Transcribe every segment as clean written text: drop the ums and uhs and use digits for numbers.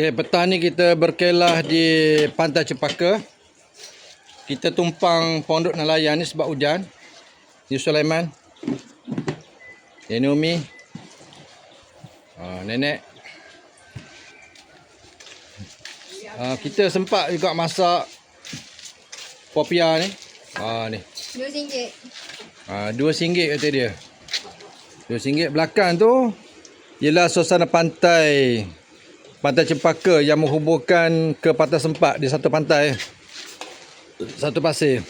Okay, petang ni kita berkelah di Pantai Cempaka. Kita tumpang pondok nelayan ni sebab hujan. Ni Sulaiman, ni Umi, nenek. Kita sempat juga masak popia ni. Ni RM2 kata dia. RM2. Belakang tu ialah suasana pantai Cempaka yang menghubungkan ke Pantai Sempak di satu pantai, satu pasir.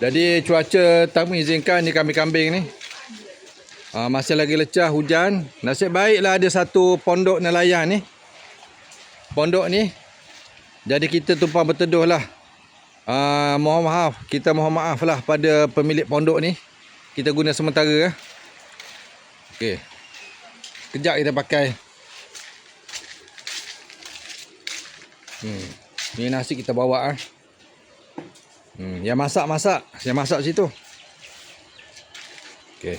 Jadi cuaca tak mengizinkan ni kambing-kambing ni. Masih lagi lecah hujan. Nasib baiklah ada satu pondok nelayan ni. Pondok ni. Jadi kita tumpang berteduh lah. Mohon maaf. Kita mohon maaf lah pada pemilik pondok ni. Kita guna sementara. Okey. Kejap kita pakai. Ni nasi kita bawa. Yang masak-masak. Yang masak situ. Okey.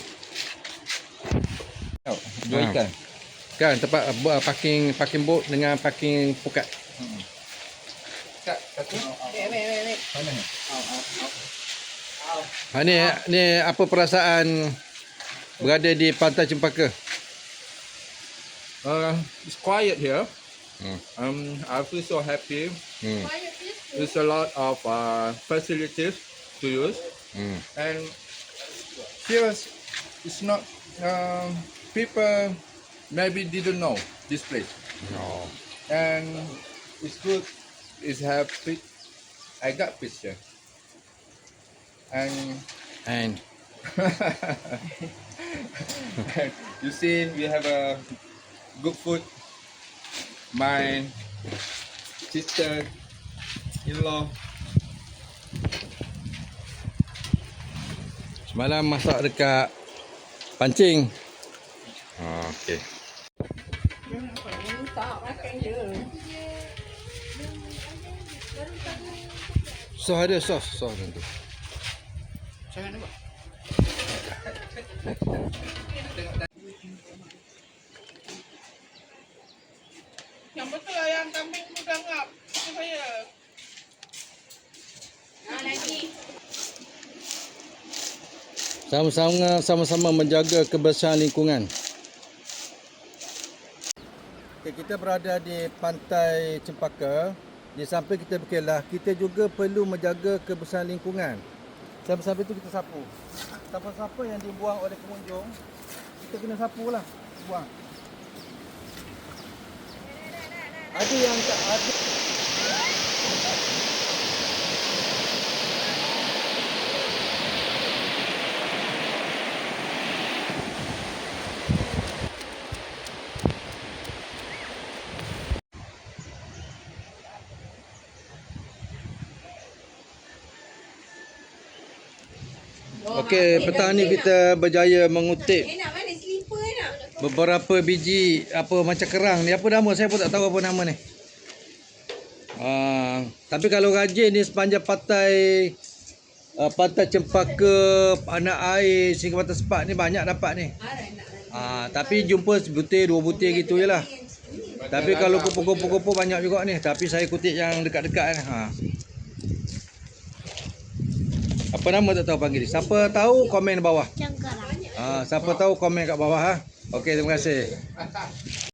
Dua ikan. Kan tempat parking boat dengan parking pukat. Kak, satu. Mana? Ni apa perasaan berada di Pantai Cempaka? It's quiet here. I feel so happy. There's a lot of facilities to use, and here it's not. People maybe didn't know this place, and it's good. It's have fish. I got fish here, and you see, we have a good food. My sister-in-law. Semalam masak dekat pancing. Okey. Sos ada sos tu. Jangan nampak. Yang betul lah yang kambing tu dah ngap. Itu saya. Lagi. Sama-sama menjaga kebersihan lingkungan. Kita berada di Pantai Cempaka. Di samping kita berkelah, kita juga perlu menjaga kebersihan lingkungan. Sampai-sampai itu kita sapu. Sampah-sampah yang dibuang oleh pengunjung, kita kena sapu lah. Buang. Ada yang tak ada. Okey, petang ni kita berjaya mengutip beberapa biji apa macam kerang ni. Apa nama? Saya pun tak tahu apa nama ni. Tapi kalau rajin ni sepanjang pantai Cempaka, anak air sehingga Pantai Sempak ni banyak dapat ni. Tapi jumpa sebutir, dua butir gitu je lah. Tapi kalau kumpul-kumpul banyak juga ni. Tapi saya kutip yang dekat-dekat ni. Apa nama tak tahu panggil dia. Siapa tahu komen bawah. Siapa tahu komen kat bawah. Okey, terima kasih.